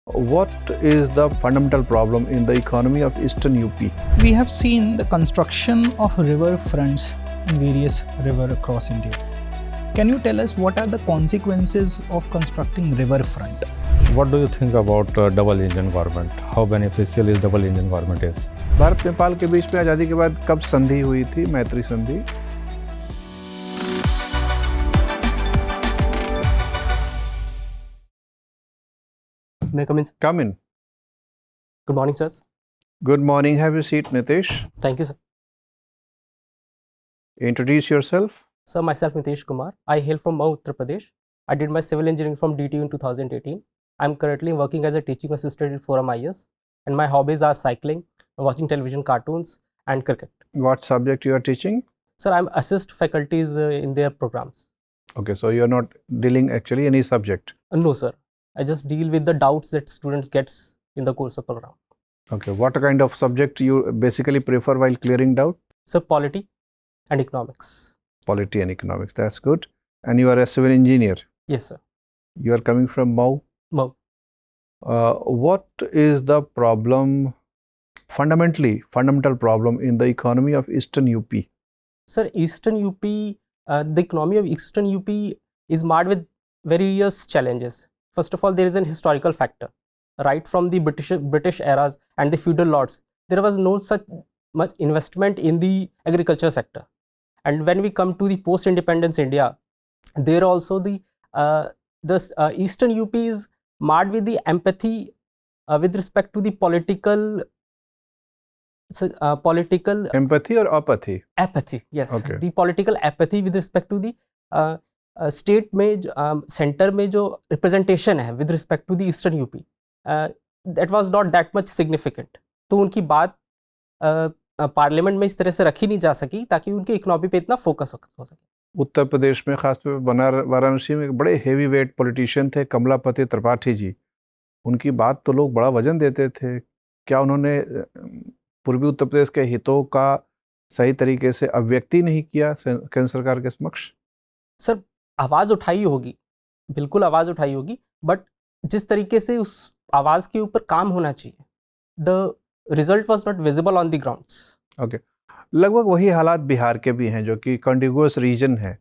What is the fundamental problem in the economy of Eastern UP? We have seen the construction of riverfronts in various rivers across India. Can you tell us what are the consequences of constructing riverfront? What do you think about double engine government? How beneficial is double engine government is? Bharat Nepal के बीच में आज़ादी के बाद कब संधि हुई थी, मैत्री संधि? May I come in? Come in. Good morning, sirs. Good morning. Have a seat, Nitesh. Thank you, sir. Introduce yourself. Sir, myself Nitesh Kumar. I hail from Uttar Pradesh. I did my civil engineering from DTU in 2018. I'm currently working as a teaching assistant in Forum IAS, and my hobbies are cycling, watching television cartoons, and cricket. What subject you are teaching? Sir, I'm assist faculties in their programs. Okay, so you are not dealing actually any subject. No, sir. I just deal with the doubts that students gets in the course of program. Okay, what kind of subject you basically prefer while clearing doubt? So, polity and economics. Polity and economics. That's good. And you are a civil engineer. Yes, sir. You are coming from Mau. Mau. What is the problem, fundamental problem in the economy of Eastern UP? Sir, Eastern UP, the economy of Eastern UP is marred with various challenges. First of all, there is an historical factor. Right from the British eras and the feudal lords, there was no such much investment in the agriculture sector. And when we come to the post-independence India, there also the Eastern UP is marred with the empathy with respect to the political Empathy or apathy? Apathy, yes. Okay. The political apathy with respect to the state में center में जो representation है with respect to the Eastern UP, that was not that much significant. तो उनकी बात parliament में इस तरह से रखी नहीं जा सकी ताकि उनके इकोनॉमी पे इतना फोकस हो सके. उत्तर प्रदेश में खासतौर पर वाराणसी में एक बड़े हेवी वेट पॉलिटिशियन थे कमलापति त्रिपाठी जी. उनकी बात तो लोग बड़ा वजन देते थे. क्या उन्होंने पूर्वी उत्तर प्रदेश के हितों का सही तरीके से अभिव्यक्ति नहीं किया केंद्र सरकार के समक्ष? सर, आवाज़ उठाई होगी, बिल्कुल आवाज़ उठाई होगी, बट जिस तरीके से उस आवाज़ के ऊपर काम होना चाहिए, the result was not visible on the grounds. Okay, लगभग वही हालात बिहार के भी हैं जो कि कॉन्टिगुअस रीजन है.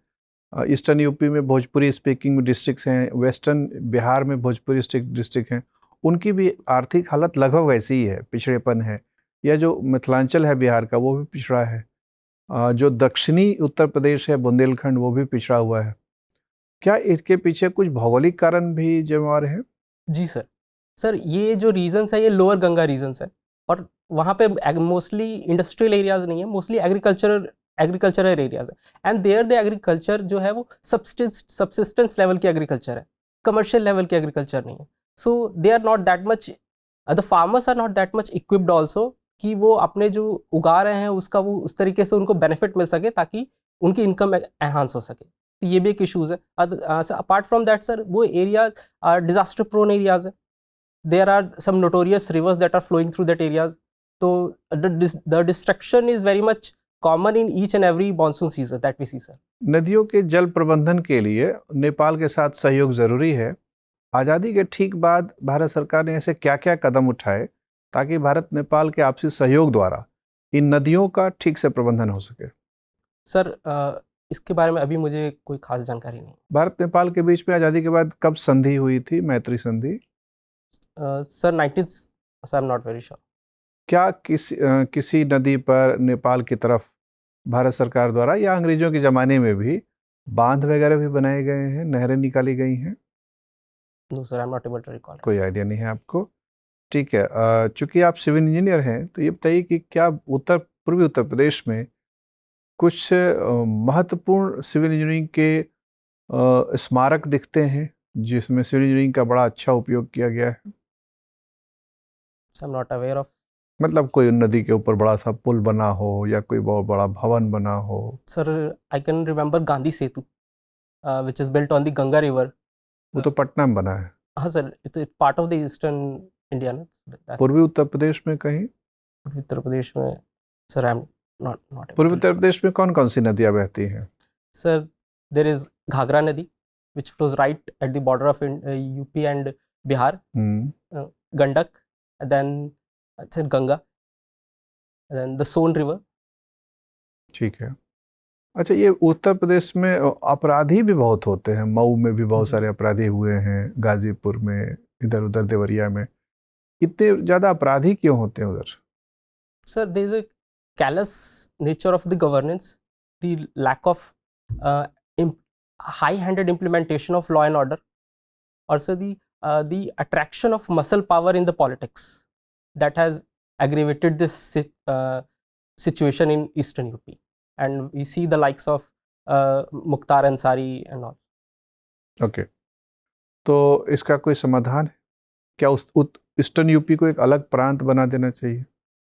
ईस्टर्न यूपी में भोजपुरी स्पीकिंग डिस्ट्रिक्ट्स हैं, वेस्टर्न बिहार में भोजपुरी डिस्ट्रिक्ट हैं. उनकी भी आर्थिक हालत लगभग वैसी ही है, पिछड़ेपन है. या जो मिथिलांचल है बिहार का, वो भी पिछड़ा है. जो दक्षिणी उत्तर प्रदेश है, बुंदेलखंड, वो भी पिछड़ा हुआ है. क्या इसके पीछे कुछ भौगोलिक कारण भी जिम्मेवार हैं? जी सर. सर, ये जो रीजन्स है, ये लोअर गंगा रीजन्स है, और वहाँ पे मोस्टली इंडस्ट्रियल एरियाज नहीं है, मोस्टली एग्रीकल्चरल एरियाज है. एंड देयर द एग्रीकल्चर जो है वो सबसिस्टेंस लेवल की एग्रीकल्चर है, कमर्शियल लेवल की एग्रीकल्चर नहीं है. So they are not that much, the farmers are not that much equipped also कि वो अपने जो उगा रहे हैं उसका वो उस तरीके से उनको बेनिफिट मिल सके ताकि उनकी इनकम एनहांस हो सके. तो ये भी एक इशूज़ है. अपार्ट फ्रॉम दैट सर, वो एरिया डिजास्टर प्रोन एरियाज है. There are some notorious rivers that are flowing through that areas. तो the destruction is very much common in each and every monsoon season that we see sir. नदियों के जल प्रबंधन के लिए नेपाल के साथ सहयोग ज़रूरी है. आज़ादी के ठीक बाद भारत सरकार ने ऐसे क्या क्या कदम उठाए ताकि भारत नेपाल के आपसी सहयोग द्वारा इन नदियों का ठीक से प्रबंधन हो सके? सर, इसके बारे में अभी मुझे कोई खास जानकारी नहीं. भारत नेपाल के बीच में आज़ादी के बाद कब संधि हुई थी, मैत्री संधि? Sir, 19 I am not very sure. क्या किसी नदी पर नेपाल की तरफ भारत सरकार द्वारा या अंग्रेजों के ज़माने में भी बांध वगैरह भी बनाए गए हैं, नहरें निकाली गई हैं? No sir, I am not able to recall. कोई आइडिया नहीं है आपको? ठीक है. चूँकि आप सिविल इंजीनियर हैं, तो ये बताइए कि क्या पूर्वी उत्तर प्रदेश में कुछ महत्वपूर्ण सिविल इंजीनियरिंग के स्मारक दिखते हैं जिसमें सिविल इंजीनियरिंग का बड़ा अच्छा उपयोग किया गया है? आई एम नॉट अवेयर ऑफ. मतलब कोई नदी के ऊपर बड़ा सा पुल बना हो या कोई बहुत बड़ा भवन बना हो? Sir, I can remember Gandhi Setu which is built on the Ganga river. वो तो पटना में बना है. हाँ sir, it's part of the eastern India ना. पूर्वी उत्तर प्रदेश में कहीं? पूर्वी उत्तर प्रदेश में सर, आई एम नॉट. पूर्वी उत्तर प्रदेश में कौन कौन सी नदियाँ बहती हैं? सर, देयर इज घाघरा नदी which flows right at the border of UP and Bihar, Gandak, and then I think Ganga, and then the Son River. ठीक है। अच्छा, ये उत्तर प्रदेश में अपराधी भी बहुत होते हैं, मऊ में भी बहुत सारे अपराधी हुए हैं, गाजीपुर में, इधर उधर देवरिया में। इतने ज़्यादा अपराधी क्यों होते हैं उधर? Sir, there is a callous nature of the governance, the lack of high-handed implementation of law and order, also the attraction of muscle power in the politics that has aggravated this situation in Eastern UP. And we see the likes of Mukhtar Ansari and all. Okay, तो इसका कोई समाधान है क्या? उस eastern UP को एक अलग प्रांत बना देना चाहिए?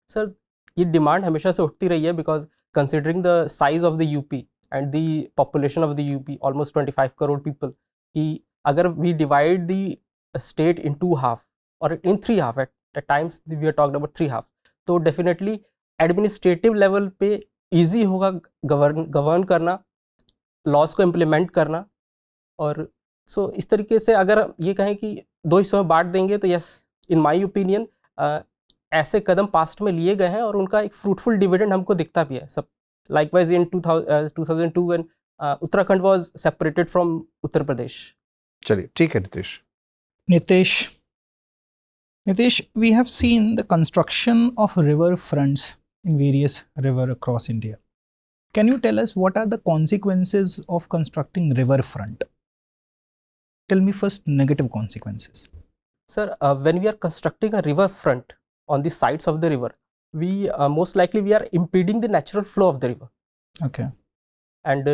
सर, ये डिमांड हमेशा से उठती रही है, because considering the size of the UP and the population of the UP, almost 25 crore people, कि अगर we divide the state in 2 half और in 3 half, at times we are talked about 3 half, तो definitely administrative level पे easy होगा govern करना, laws को implement करना। और सो इस तरीके से अगर ये कहें कि 2 हिस्सों में बांट देंगे तो यस, इन माय ओपिनियन ऐसे कदम पास्ट में लिए गए हैं और उनका एक फ्रूटफुल डिविडेंड हमको दिखता भी है। सब likewise in 2002 when Uttarakhand was separated from Uttar Pradesh. चलिए, ठीक है Nitesh, we have seen the construction of river fronts in various rivers across India. Can you tell us what are the consequences of constructing riverfront? Tell me first negative consequences. Sir, when we are constructing a riverfront on the sides of the river, we most likely we are impeding the natural flow of the river. Okay. And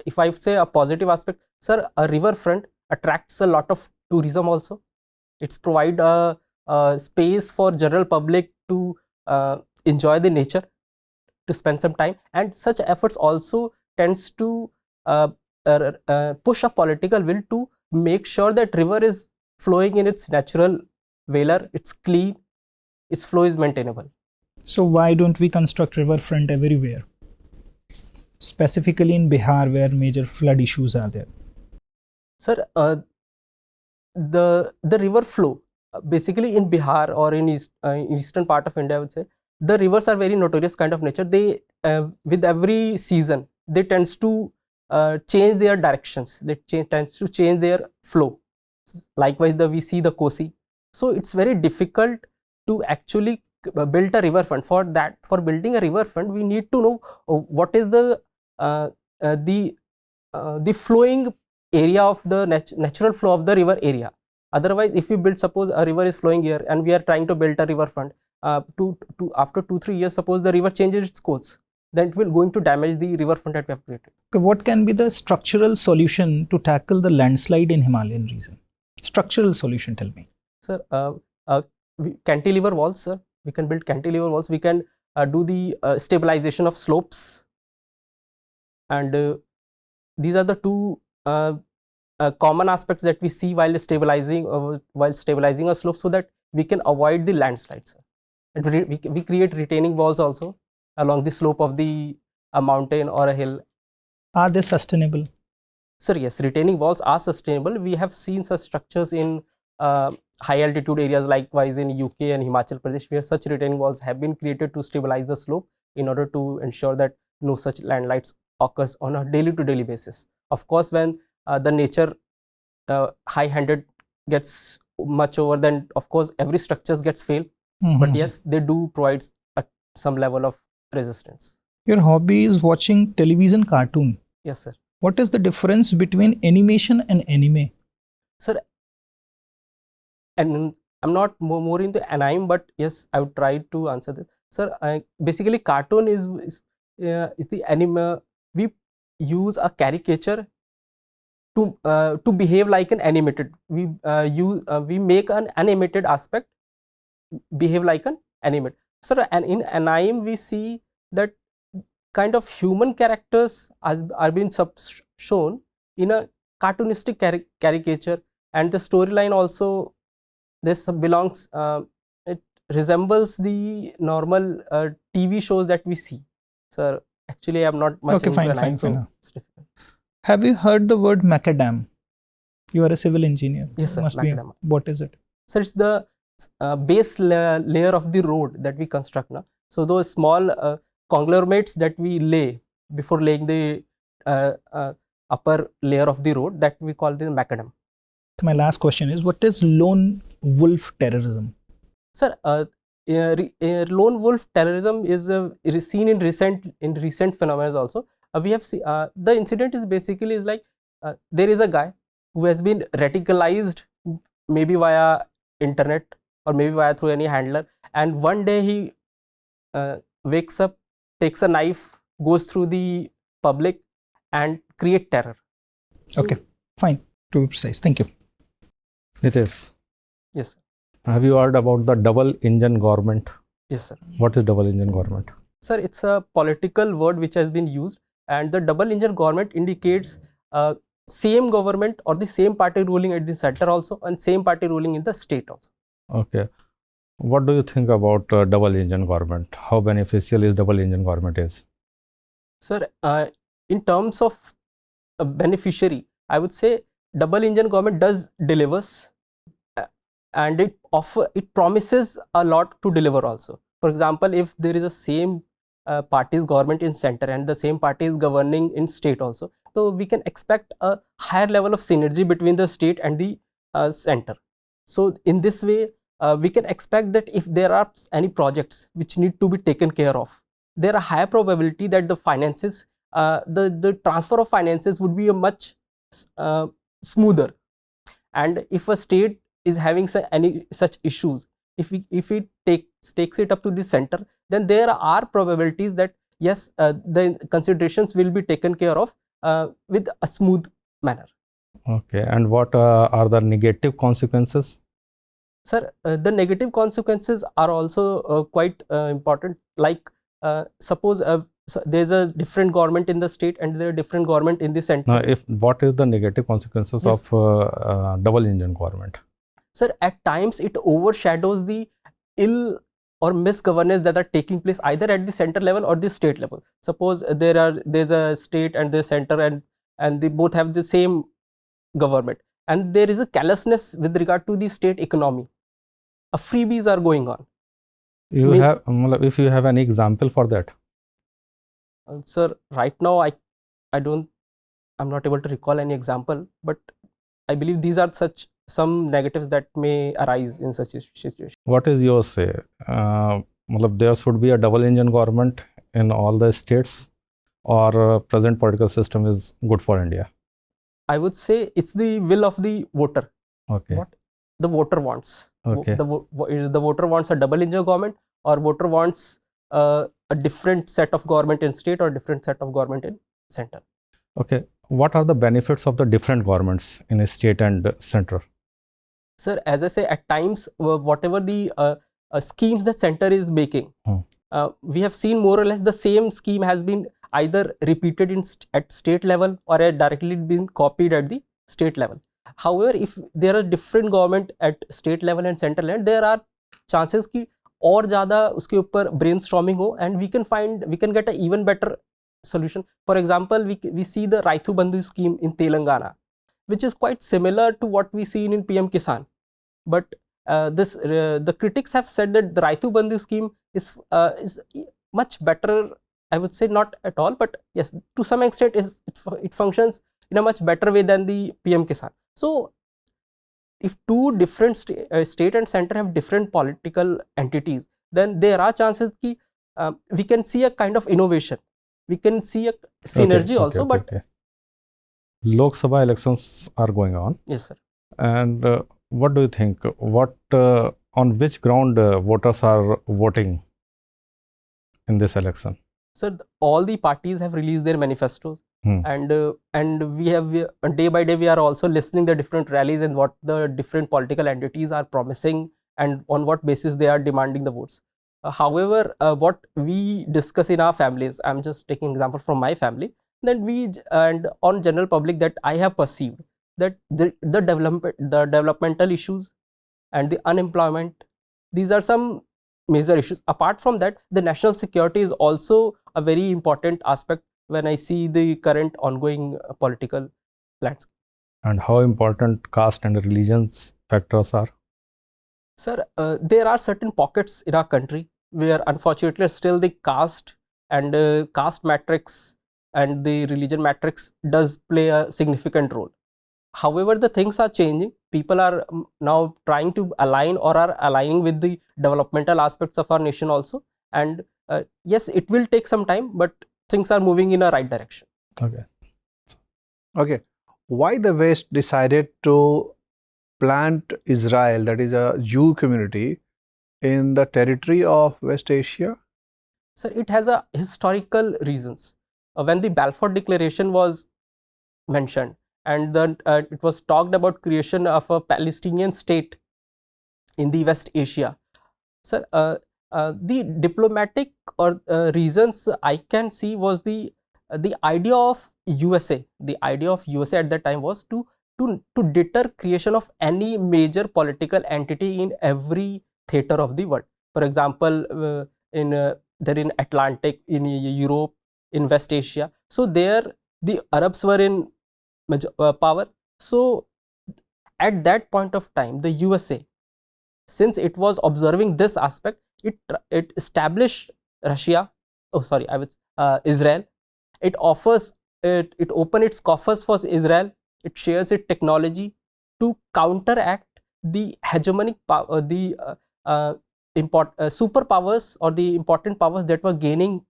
if I say a positive aspect, sir, a riverfront attracts a lot of tourism also. It's provide a space for general public to enjoy the nature, to spend some time, and such efforts also tends to push a political will to make sure that river is flowing in its natural valor, it's clean, its flow is maintainable. So why don't we construct riverfront everywhere, specifically in Bihar where major flood issues are there? Sir, the river flow basically in Bihar or in eastern part of India, I would say, the rivers are very notorious kind of nature. They with every season they tends to change their directions, they tends to change their flow. Likewise, we see the Kosi. So it's very difficult to actually build a riverfront. For building a riverfront, we need to know what is the flowing area of the natural flow of the river area. Otherwise, if we build, suppose a river is flowing here and we are trying to build a riverfront, after 2-3 years, suppose the river changes its course, then it will going to damage the riverfront that we have created. Okay, what can be the structural solution to tackle the landslide in Himalayan region? Structural solution, tell me. Sir, cantilever walls, sir. We can build cantilever walls. We can do the stabilization of slopes, and these are the two common aspects that we see while stabilizing a slope, so that we can avoid the landslides. And we create retaining walls also along the slope of the mountain or a hill. Are they sustainable? Sir, yes, retaining walls are sustainable. We have seen such structures in high altitude areas, likewise in UK and Himachal Pradesh, where such retaining walls have been created to stabilize the slope in order to ensure that no such landslides occurs on a daily to daily basis. Of course, when the nature high-handed gets much over, then of course every structure gets failed. But yes, they do provide some level of resistance. Your hobby is watching television cartoon. Yes, sir. What is the difference between animation and anime? Sir, and I'm not more into anime, but yes, I would try to answer this. Sir, basically cartoon is the anime. We use a caricature to behave like an animated. We make an animated aspect behave like an animate. Sir, and in anime we see that kind of human characters are being shown in a cartoonistic caricature, and the storyline also this belongs it resembles the normal TV shows that we see. Sir, actually I'm not much okay, into fine, anime, fine, so fine. it's difficult. Have you heard the word macadam? You are a civil engineer. Yes, sir. Must be. Macadam. What is it? So it's the base layer of the road that we construct now. So those small conglomerates that we lay before laying the upper layer of the road, that we call the macadam. So my last question is, what is lone wolf terrorism? Sir, lone wolf terrorism is seen in recent phenomena also. We have seen the incident is basically is like there is a guy who has been radicalized, maybe via internet or maybe via through any handler, and one day he wakes up, takes a knife, goes through the public and create terror. So, Okay, fine. To be precise. Thank you. Nitesh, yes, sir. have you heard about the double engine government? Yes, sir. What is double engine government? Sir, it's a political word which has been used, and the double engine government indicates same government or the same party ruling at the center also and same party ruling in the state also. Okay. What do you think about double engine government? How beneficial is double engine government is? Sir, in terms of a beneficiary, I would say double engine government does delivers, and it promises a lot to deliver also. For example, if there is a same party's government in center and the same party is governing in state also, so we can expect a higher level of synergy between the state and the center. So in this way, we can expect that if there are any projects which need to be taken care of, there are high probability that the finances, the transfer of finances would be a much smoother. And if a state is having any such issues, if it takes it up to the center, then there are probabilities that yes, the considerations will be taken care of with a smooth manner. Okay. And what are the negative consequences? Sir, the negative consequences are also quite important. Like suppose so there's a different government in the state and there are different government in the center. Now, what is the negative consequences Yes. of double engine government? Sir, at times it overshadows the ill or misgovernance that are taking place either at the center level or the state level. Suppose there's a state and the center and they both have the same government, and there is a callousness with regard to the state economy. Freebies are going on. If you have any example for that? Sir, right now I'm not able to recall any example, but I believe these are some negatives that may arise in such a situation. What is your say? There should be a double engine government in all the states, or present political system is good for India? I would say it's the will of the voter. Okay. What the voter wants. Okay. The voter wants a double engine government, or voter wants a different set of government in state or different set of government in center. Okay. What are the benefits of the different governments in a state and center? Sir, as I say, at times whatever the schemes that center is making, we have seen more or less the same scheme has been either repeated at state level or directly been copied at the state level. However, if there are different government at state level and center level, there are chances कि और ज़्यादा उसके ऊपर brainstorming हो, and we can get an even better solution. For example, we see the Raithu Bandhu scheme in Telangana, which is quite similar to what we see in PM Kisan. But the critics have said that the Raithu Bandhu scheme is much better. I would say not at all, but yes, to some extent it functions in a much better way than the PM Kisan. So if two different state and center have different political entities, then there are chances that we can see a kind of innovation. We can see a synergy also. But Lok Sabha elections are going on. Yes, sir. And what do you think? On which ground voters are voting in this election? Sir, all the parties have released their manifestos, and we have day by day we are also listening the different rallies and what the different political entities are promising and on what basis they are demanding the votes. However, what we discuss in our families, I'm just taking example from my family, then and on general public that I have perceived that the developmental issues and the unemployment, these are some major issues. Apart from that, the national security is also a very important aspect when I see the current ongoing political landscape. and how important caste and religions factors are? Sir, there are certain pockets in our country where unfortunately still the caste and caste matrix and the religion matrix does play a significant role. However, the things are changing. People are now trying to align or are aligning with the developmental aspects of our nation also. And yes, it will take some time, but things are moving in a right direction. Okay. Okay. Why the West decided to plant Israel, that is a Jew community, in the territory of West Asia? Sir, it has a historical reasons. When the Balfour Declaration was mentioned, and then it was talked about creation of a Palestinian state in the West Asia. Sir, the diplomatic or reasons I can see was the idea of USA. The idea of USA at that time was to deter creation of any major political entity in every theater of the world. For example, there in Atlantic, in Europe, in West Asia. So there the Arabs were in power. So at that point of time, the USA, since it was observing this aspect, it established Russia. Oh, sorry, Israel. It offers it open its coffers for Israel. It shares its technology to counteract the hegemonic power, the superpowers or the important powers that were gaining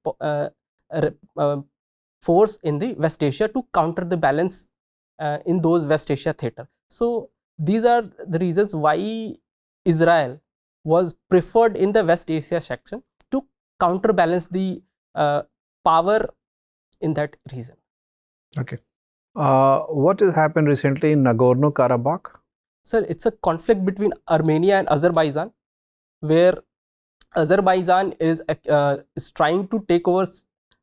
force in the West Asia to counter the balance in those West Asia theater. So these are the reasons why Israel was preferred in the West Asia section to counterbalance the power in that region. Okay. What has happened recently in Nagorno-Karabakh? Sir, it's a conflict between Armenia and Azerbaijan, where Azerbaijan is trying to take over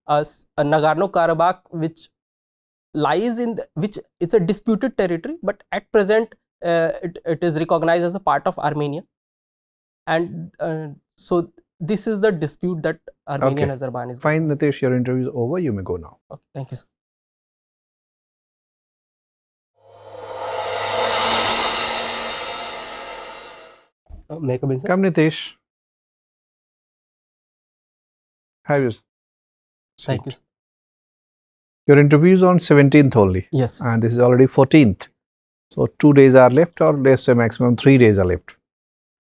Nagorno-Karabakh, which lies in which it's a disputed territory, but at present it is recognized as a part of Armenia, and so this is the dispute that Armenia and Azerbaijan is. Fine, Nitesh, your interview is over. You may go now. Okay, thank you, sir. May I come in, sir? Come, Nitesh. Have you? Thank you, sir. Your interview is on 17th only. Yes. And this is already 14th. So 2 days are left, or let's say maximum 3 days are left.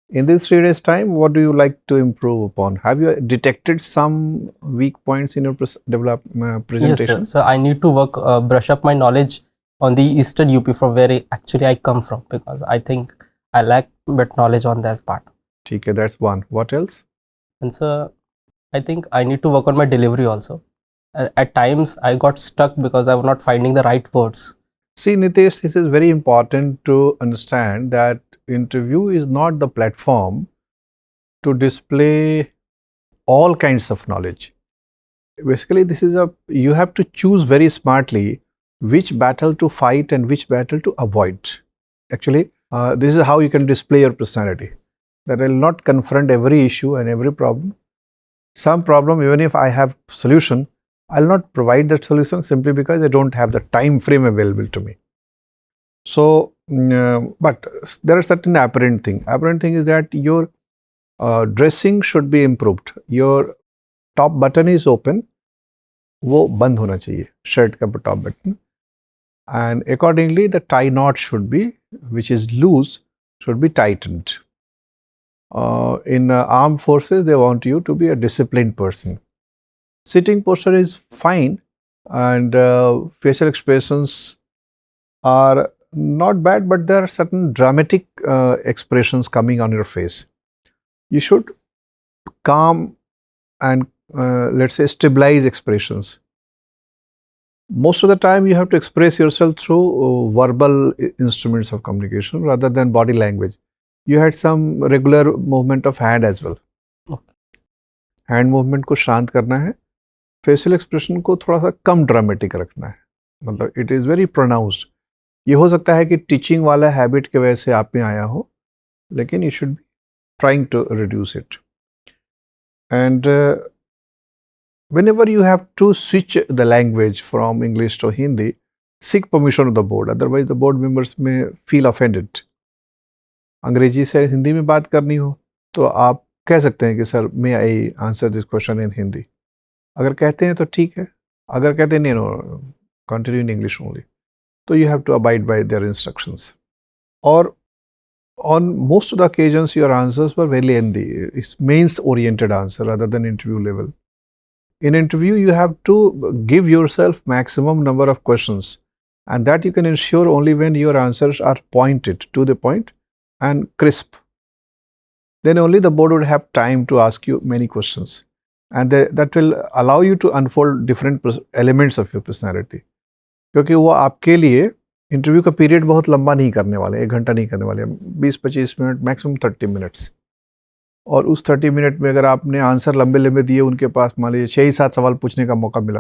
In these 3 days time, what do you like to improve upon? Have you detected some weak points in your presentation? Yes, sir. So I need to work, brush up my knowledge on the Eastern UP from where actually I come from, because I think I lack bit knowledge on that part. Okay, that's one. What else? And so I think I need to work on my delivery also. At times I got stuck because I was not finding the right words. See, Nitesh, this is very important to understand that interview is not the platform to display all kinds of knowledge. Basically, you have to choose very smartly which battle to fight and which battle to avoid. Actually, this is how you can display your personality. That I will not confront every issue and every problem. Some problem, even if I have solution, I'll not provide that solution simply because I don't have the time frame available to me. So, but there are certain apparent thing. Apparent thing is that your dressing should be improved. Your top button is open, वो बंद होना चाहिए, shirt का top button. And accordingly, the tie knot should be, which is loose, should be tightened. In armed forces, they want you to be a disciplined person. Sitting posture is fine, and facial expressions are not bad, but there are certain dramatic expressions coming on your face. You should calm and let's say stabilize expressions. Most of the time you have to express yourself through verbal instruments of communication rather than body language. You had some regular movement of hand as well. Hand movement को शांत करना है, facial expression को थोड़ा सा कम dramatic रखना है. मतलब it is very pronounced. ये हो सकता है कि teaching वाला habit के वजह से आप में आया हो, लेकिन you should be trying to reduce it. And whenever you have to switch the language from English to Hindi, seek permission of the board, otherwise the board members may feel offended. अंग्रेजी से हिंदी में बात करनी हो तो आप कह सकते हैं कि sir may I answer this question in Hindi, अगर कहते हैं तो ठीक है, अगर कहते हैं नहीं no continue in English only, तो you have to abide by their instructions. और on most of the occasions your answers were very lengthy. It's means oriented answer rather than interview level. In interview you have to give yourself maximum number of questions, and that you can ensure only when your answers are pointed to the point and crisp. Then only the board would have time to ask you many questions, and that will allow you to unfold different elements of your personality. क्योंकि वो आपके लिए interview का period बहुत लंबा नहीं करने वाले, 1 घंटा नहीं करने वाले, 20-25 मिनट, मैक्सिमम 30 मिनट्स. और उस 30 मिनट में अगर आपने आंसर लंबे लंबे दिए, उनके पास मान लीजिए 6-7 सवाल पूछने का मौका मिला,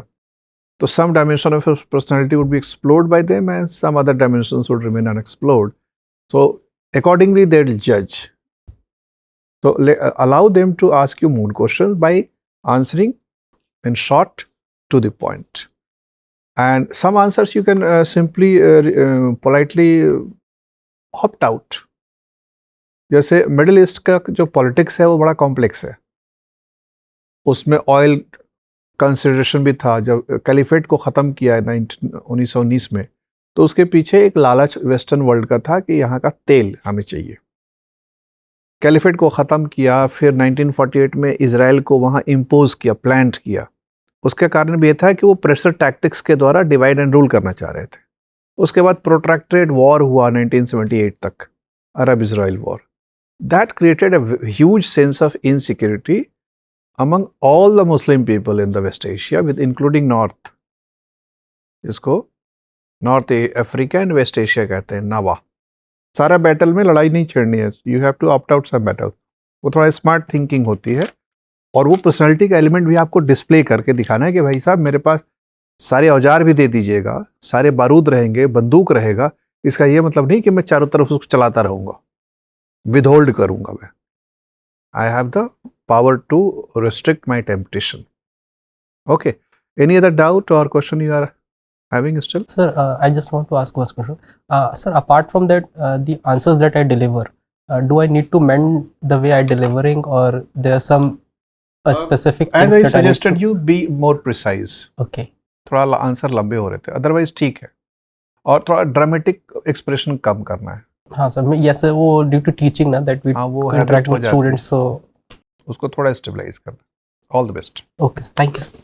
तो some dimension of personality would be explored by them and some other dimensions would remain unexplored. So accordingly they will जज. तो allow them to ask you more questions by answering in short to the point. And some answers you can simply politely opt out. जैसे middle east का जो politics है वो बड़ा complex है, उसमें ऑयल कंसिडरेशन भी था. जब कैलिफेट को ख़त्म किया 1919 में, तो उसके पीछे एक लालच वेस्टर्न वर्ल्ड का था कि यहाँ का तेल हमें चाहिए. कैलिफेट को ख़त्म किया, फिर 1948 में इजराइल को वहाँ इम्पोज किया, प्लांट किया. उसके कारण भी ये था कि वो प्रेशर टैक्टिक्स के द्वारा डिवाइड एंड रूल करना चाह रहे थे. उसके बाद प्रोट्रैक्टेड वॉर हुआ 1978 तक, Arab Israel war. That created a huge sense of insecurity among all the Muslim people in the West Asia, with including north, जिसको North Africa and West Asia कहते हैं, नावा. सारा बैटल में लड़ाई नहीं छेड़नी है, you have to opt out some battle. वो थोड़ा स्मार्ट थिंकिंग होती है, और वो पर्सनालिटी का एलिमेंट भी आपको डिस्प्ले करके दिखाना है कि भाई साहब मेरे पास सारे औजार भी दे दीजिएगा, सारे बारूद रहेंगे, बंदूक रहेगा. इसका ये मतलब नहीं कि मैं चारों तरफ उसको चलाता रहूँगा, विदहोल्ड करूँगा मैं. I have the power to restrict my temptation. Okay, any other doubt और question you are having still? Sir, I just want to ask one question. Sir, apart from that, the answers that I deliver, do I need to mend the way I delivering, or there are some specific things as I that suggested you be more precise. Okay. थोड़ा answer लंबे हो रहे थे, otherwise ठीक है. और थोड़ा dramatic expression कम करना है. हाँ सर, यस सर, वो ड्यू टू टीचिंग ना, that we interact with students, so उसको थोड़ा स्टेबलाइज करना. All the best. Okay sir, thank you sir.